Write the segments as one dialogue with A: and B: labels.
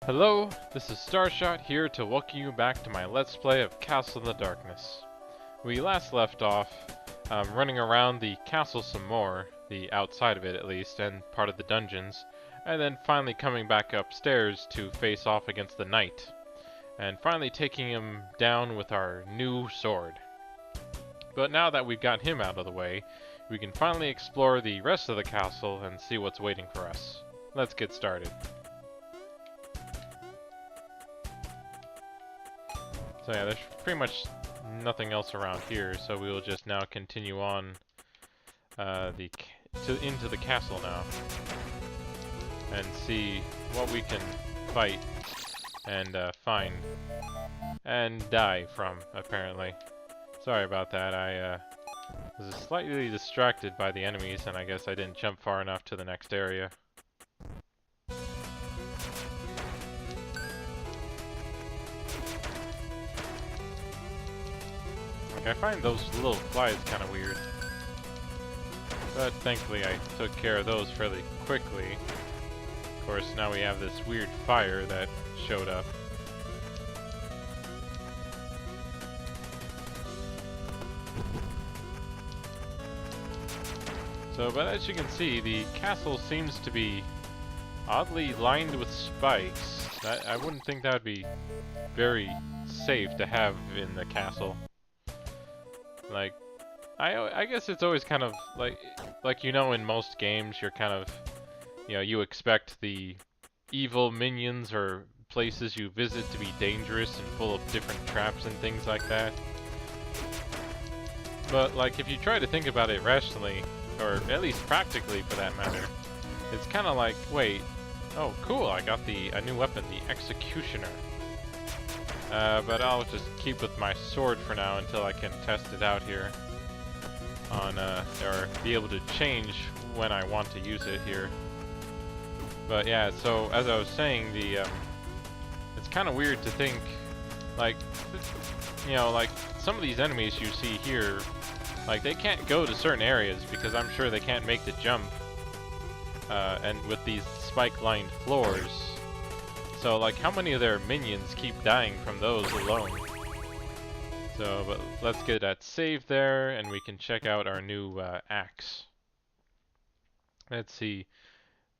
A: Hello, this is Starshot here to welcome you back to my Let's Play of Castle in the Darkness. We last left off running around the castle some more, the outside of it at least, and part of the dungeons, and then finally coming back upstairs to face off against the knight, and finally taking him down with our new sword. But now that we've got him out of the way, we can finally explore the rest of the castle and see what's waiting for us. Let's get started. So yeah, there's pretty much nothing else around here, so we will just now continue on into the castle now and see what we can fight and find and die from, apparently. Sorry about that, I was slightly distracted by the enemies, and I guess I didn't jump far enough to the next area. I find those little flies kind of weird, but thankfully I took care of those fairly quickly. Of course, now we have this weird fire that showed up. So, but as you can see, the castle seems to be oddly lined with spikes. I wouldn't think that would be very safe to have in the castle. Like, I guess it's always kind of like you know, in most games you're kind of, you know, you expect the evil minions or places you visit to be dangerous and full of different traps and things like that. But like, if you try to think about it rationally, or at least practically for that matter, it's kind of like, wait, oh cool, I got a new weapon, the Executioner. But I'll just keep with my sword for now until I can test it out here on, or be able to change when I want to use it here. But yeah, so as I was saying, it's kind of weird to think, like, you know, like some of these enemies you see here, like they can't go to certain areas because I'm sure they can't make the jump, and with these spike-lined floors. So, like, how many of their minions keep dying from those alone? So, but let's get that save there, and we can check out our new axe. Let's see.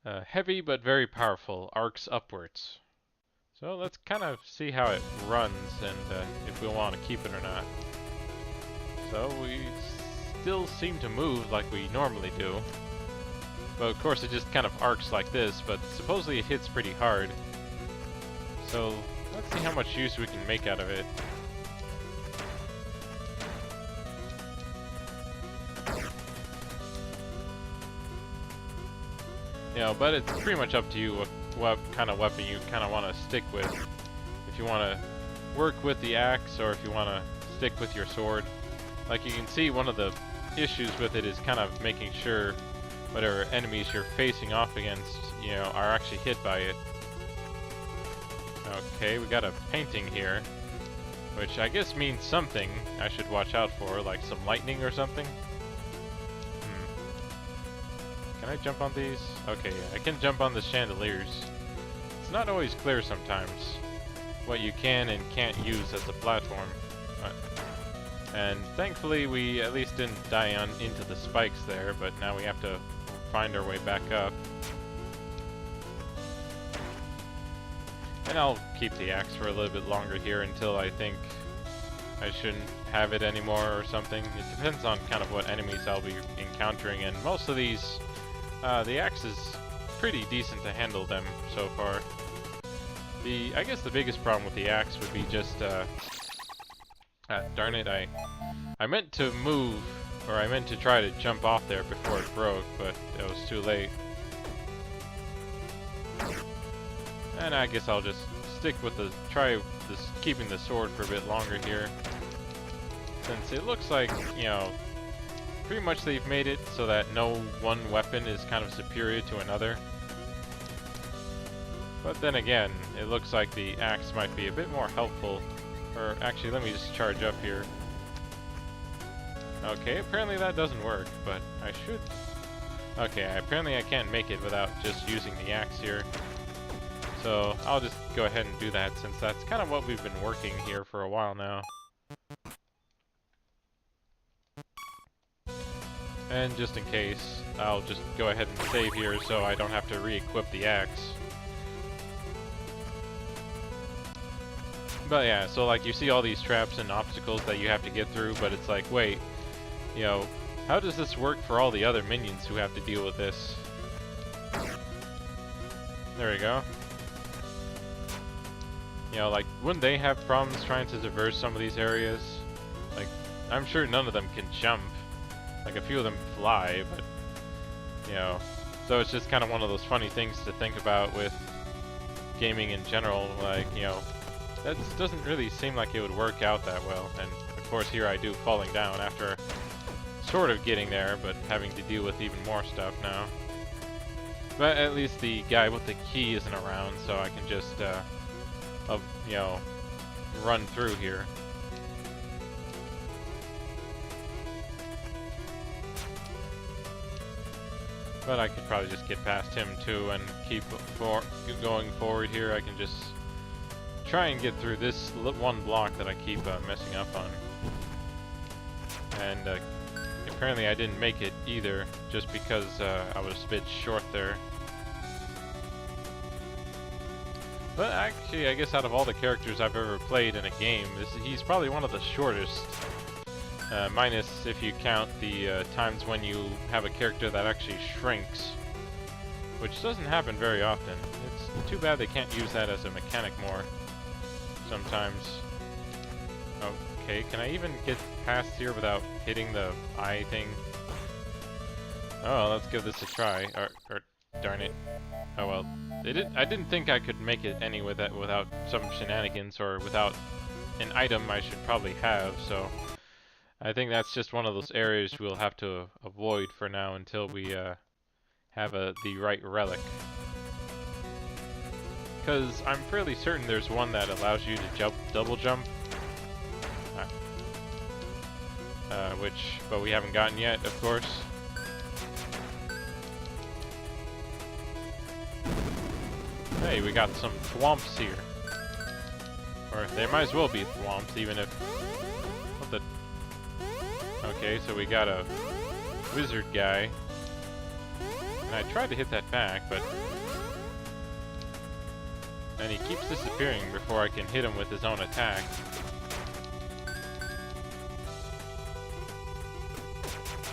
A: Heavy but very powerful, arcs upwards. So let's kind of see how it runs and if we want to keep it or not. So we still seem to move like we normally do. But of course it just kind of arcs like this, but supposedly it hits pretty hard. So, let's see how much use we can make out of it. You know, but it's pretty much up to you what kind of weapon you kind of want to stick with. If you want to work with the axe, or if you want to stick with your sword. Like you can see, one of the issues with it is kind of making sure whatever enemies you're facing off against, you know, are actually hit by it. Okay, we got a painting here, which I guess means something I should watch out for, like some lightning or something. Can I jump on these? Okay, yeah, I can jump on the chandeliers. It's not always clear sometimes what you can and can't use as a platform. And thankfully we at least didn't die into the spikes there, but now we have to find our way back up. And I'll keep the axe for a little bit longer here until I think I shouldn't have it anymore or something. It depends on kind of what enemies I'll be encountering, and most of these, the axe is pretty decent to handle them so far. I guess the biggest problem with the axe would be just, darn it, I meant to move, or I meant to try to jump off there before it broke, but it was too late. And I guess I'll just stick with keeping the sword for a bit longer here. Since it looks like, you know, pretty much they've made it so that no one weapon is kind of superior to another. But then again, it looks like the axe might be a bit more helpful. Or actually, let me just charge up here. Okay, apparently that doesn't work, but I should. Okay, apparently I can't make it without just using the axe here. So I'll just go ahead and do that since that's kind of what we've been working here for a while now. And just in case, I'll just go ahead and save here so I don't have to re-equip the axe. But yeah, so like you see all these traps and obstacles that you have to get through, but it's like, wait, you know, how does this work for all the other minions who have to deal with this? There we go. You know, like, wouldn't they have problems trying to traverse some of these areas? Like, I'm sure none of them can jump. Like, a few of them fly, but, you know, so it's just kind of one of those funny things to think about with gaming in general. Like, you know, that doesn't really seem like it would work out that well. And, of course, here I do falling down after sort of getting there, but having to deal with even more stuff now. But at least the guy with the key isn't around, so I can just, you know, run through here. But I could probably just get past him too and keep going forward here. I can just try and get through this one block that I keep messing up on. And apparently I didn't make it either, just because I was a bit short there. But actually, I guess out of all the characters I've ever played in a game, he's probably one of the shortest. Minus if you count the times when you have a character that actually shrinks, which doesn't happen very often. It's too bad they can't use that as a mechanic more sometimes. Okay, can I even get past here without hitting the eye thing? Oh, let's give this a try. Or darn it. Oh well. I didn't think I could make it any with that without some shenanigans or without an item I should probably have, so I think that's just one of those areas we'll have to avoid for now until we have the right relic. Because I'm fairly certain there's one that allows you to double jump. But we haven't gotten yet, of course. Hey, we got some thwomps here. Or there might as well be thwomps, even if... What the... Okay, so we got a wizard guy. And I tried to hit that back, but... And he keeps disappearing before I can hit him with his own attack.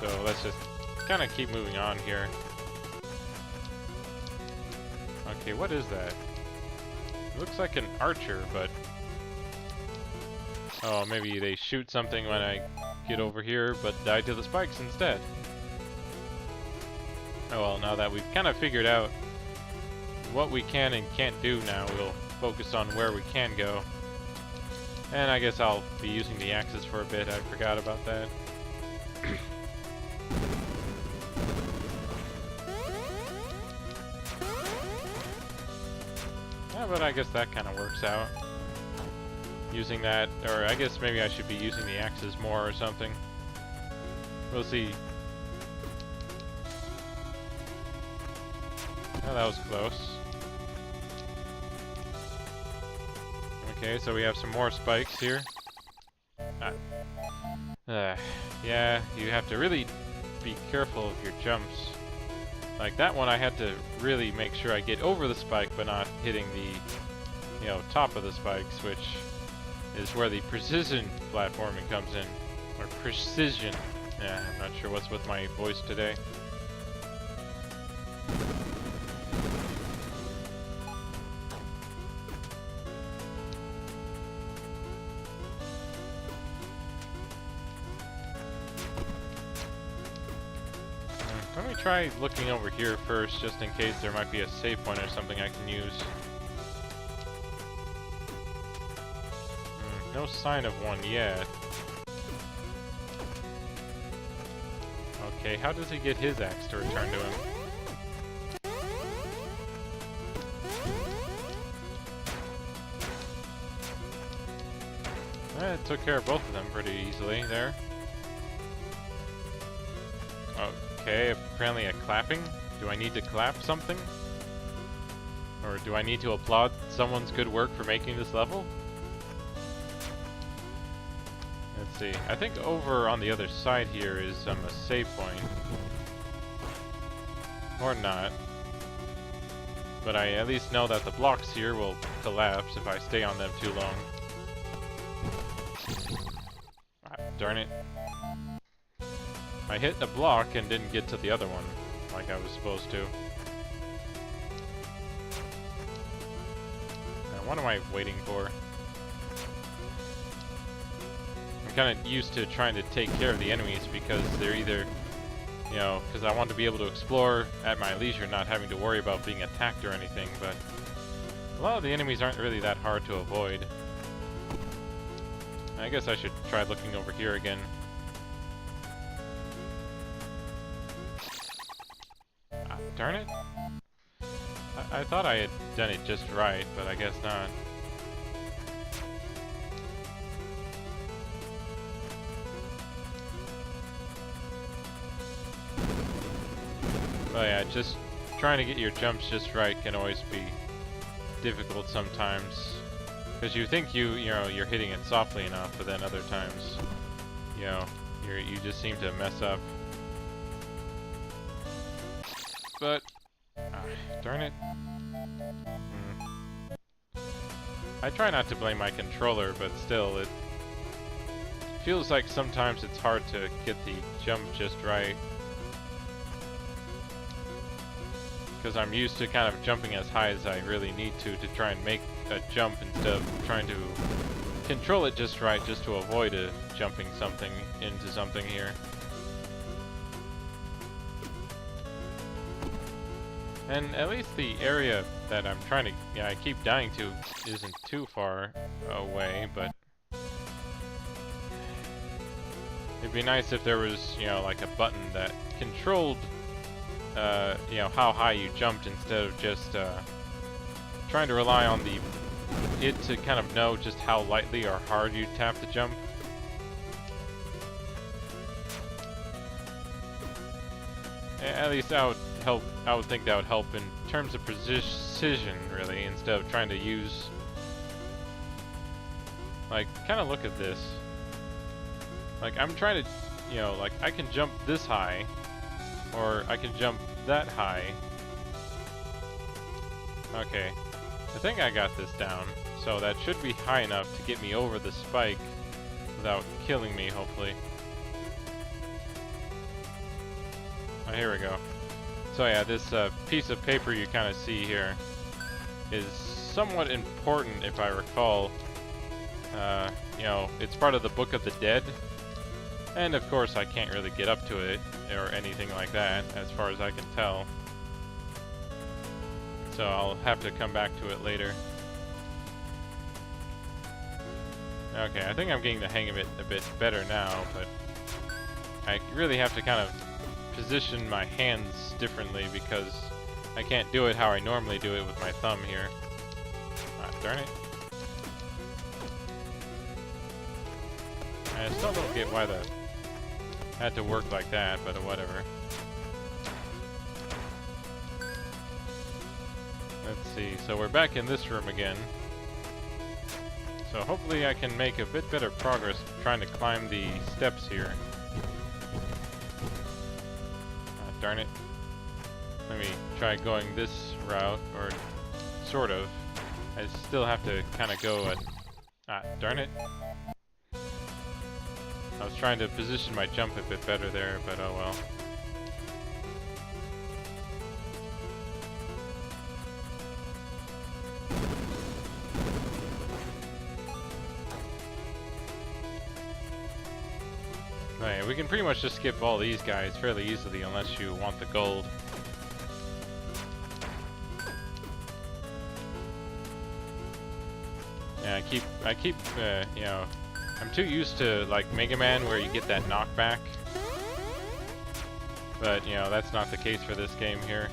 A: So let's just kind of keep moving on here. Okay, what is that? It looks like an archer, but... Oh, maybe they shoot something when I get over here, but die to the spikes instead. Oh well, now that we've kind of figured out what we can and can't do now, we'll focus on where we can go. And I guess I'll be using the axes for a bit, I forgot about that. Yeah, but I guess that kind of works out. Using that, or I guess maybe I should be using the axes more or something. We'll see. Oh, that was close. Okay, so we have some more spikes here. Yeah, you have to really be careful of your jumps. Like that one I had to really make sure I get over the spike but not hitting the, you know, top of the spikes, which is where the precision platforming comes in. Or precision. Yeah, I'm not sure what's with my voice today. Let me try looking over here first, just in case there might be a save point or something I can use. No sign of one yet. Okay, how does he get his axe to return to him? It took care of both of them pretty easily there. Okay, apparently a clapping. Do I need to clap something? Or do I need to applaud someone's good work for making this level? Let's see. I think over on the other side here is a save point. Or not. But I at least know that the blocks here will collapse if I stay on them too long. Ah, darn it. I hit the block and didn't get to the other one like I was supposed to. Now, what am I waiting for? I'm kind of used to trying to take care of the enemies because they're either, you know, because I want to be able to explore at my leisure, not having to worry about being attacked or anything, but a lot of the enemies aren't really that hard to avoid. I guess I should try looking over here again. Ah, darn it. I thought I had done it just right, but I guess not. Oh yeah, just trying to get your jumps just right can always be difficult sometimes. Because you think you're hitting it softly enough, but then other times, you know, you just seem to mess up. But darn it. I try not to blame my controller, but still, it feels like sometimes it's hard to get the jump just right. Because I'm used to kind of jumping as high as I really need to try and make a jump instead of trying to control it just right just to avoid jumping something into something here. And at least the area that I'm trying to, I keep dying to isn't too far away, but it'd be nice if there was, you know, like a button that controlled you know, how high you jumped instead of just trying to rely on it to kind of know just how lightly or hard you tap the jump. At least that would help. I would think that would help in terms of precision, really, instead of trying to use, like, kind of look at this. Like, I'm trying to, you know, like, I can jump this high, or I can jump that high. Okay, I think I got this down, so that should be high enough to get me over the spike without killing me, hopefully. Oh, here we go. So yeah, this piece of paper you kind of see here is somewhat important, if I recall. You know, it's part of the Book of the Dead, and of course I can't really get up to it or anything like that, as far as I can tell. So I'll have to come back to it later. Okay, I think I'm getting the hang of it a bit better now, but I really have to kind of position my hands differently because I can't do it how I normally do it with my thumb here. Ah, darn it. I still don't get why that had to work like that, but whatever. Let's see, so we're back in this room again. So hopefully I can make a bit better progress trying to climb the steps here. Darn it. Let me try going this route, or sort of. I still have to kind of go at... Ah, darn it. I was trying to position my jump a bit better there, but oh well. Right, we can pretty much just skip all these guys fairly easily unless you want the gold. Yeah, I keep, you know, I'm too used to, like, Mega Man where you get that knockback. But, you know, that's not the case for this game here.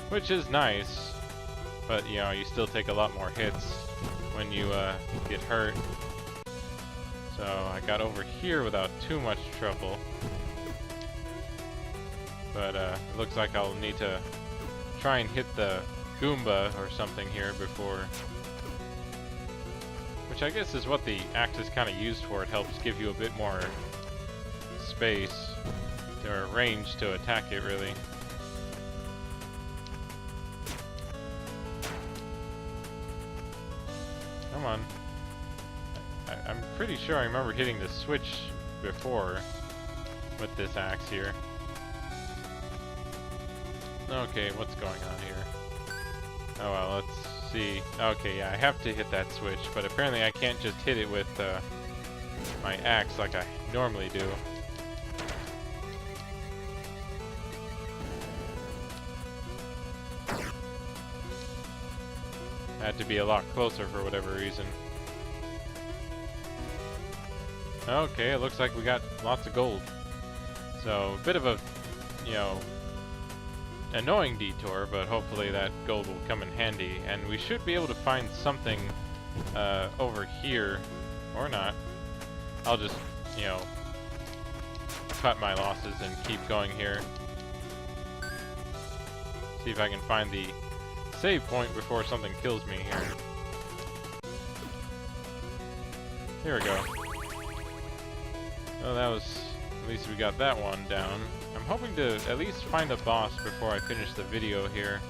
A: Which is nice, but, you know, you still take a lot more hits when you, get hurt. So, I got over here without too much trouble. But, it looks like I'll need to try and hit the Goomba or something here before. Which I guess is what the axe is kind of used for. It helps give you a bit more space or range to attack it, really. Come on. I'm pretty sure I remember hitting the switch before with this axe here. Okay, what's going on here? Oh well, let's see. Okay, yeah, I have to hit that switch, but apparently I can't just hit it with my axe like I normally do. I had to be a lot closer for whatever reason. Okay, it looks like we got lots of gold. So, a bit of a, you know, annoying detour, but hopefully that gold will come in handy. And we should be able to find something over here, or not. I'll just, you know, cut my losses and keep going here. See if I can find the save point before something kills me here. Here we go. Oh, that was... at least we got that one down. I'm hoping to at least find a boss before I finish the video here.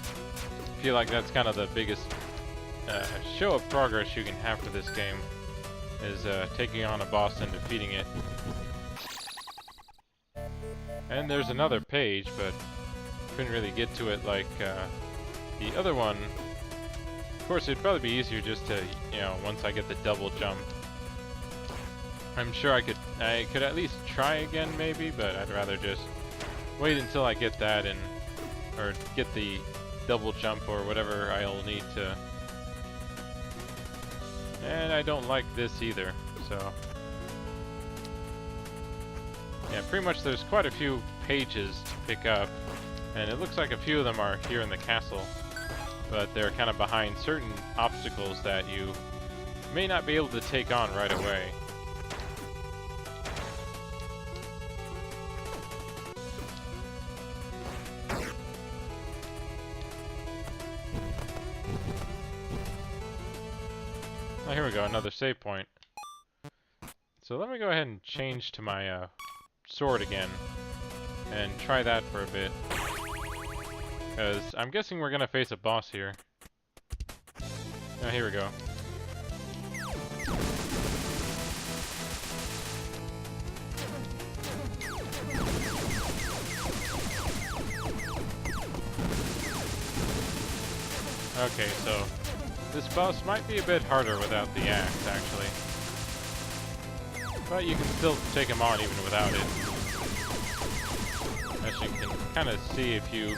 A: I feel like that's kind of the biggest show of progress you can have for this game, is taking on a boss and defeating it. And there's another page, but couldn't really get to it like the other one. Of course, it'd probably be easier just to, you know, once I get the double jump. I'm sure I could at least try again maybe, but I'd rather just wait until I get that or get the double jump or whatever I'll need to. And I don't like this either, so. Yeah, pretty much there's quite a few pages to pick up, and it looks like a few of them are here in the castle, but they're kind of behind certain obstacles that you may not be able to take on right away. Oh, here we go, another save point. So let me go ahead and change to my sword again and try that for a bit. Because I'm guessing we're going to face a boss here. Oh, here we go. Okay, so this boss might be a bit harder without the axe, actually. But you can still take him on even without it. As you can kind of see, if you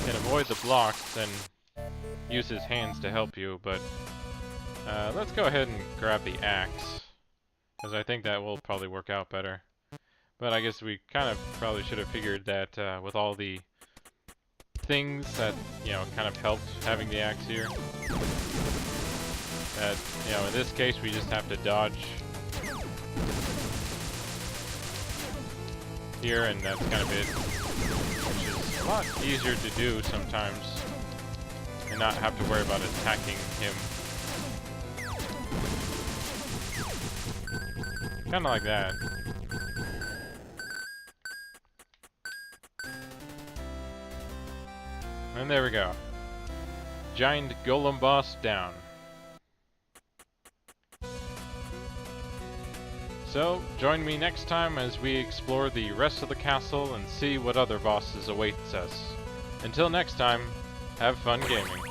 A: can avoid the blocks and use his hands to help you, but let's go ahead and grab the axe, because I think that will probably work out better. But I guess we kind of probably should have figured that with all the things that, you know, kind of helped having the axe here. That, you know, in this case we just have to dodge here, and that's kind of it. Which is a lot easier to do sometimes, and not have to worry about attacking him. Kind of like that. And there we go. Giant golem boss down. So, join me next time as we explore the rest of the castle and see what other bosses awaits us. Until next time, have fun gaming.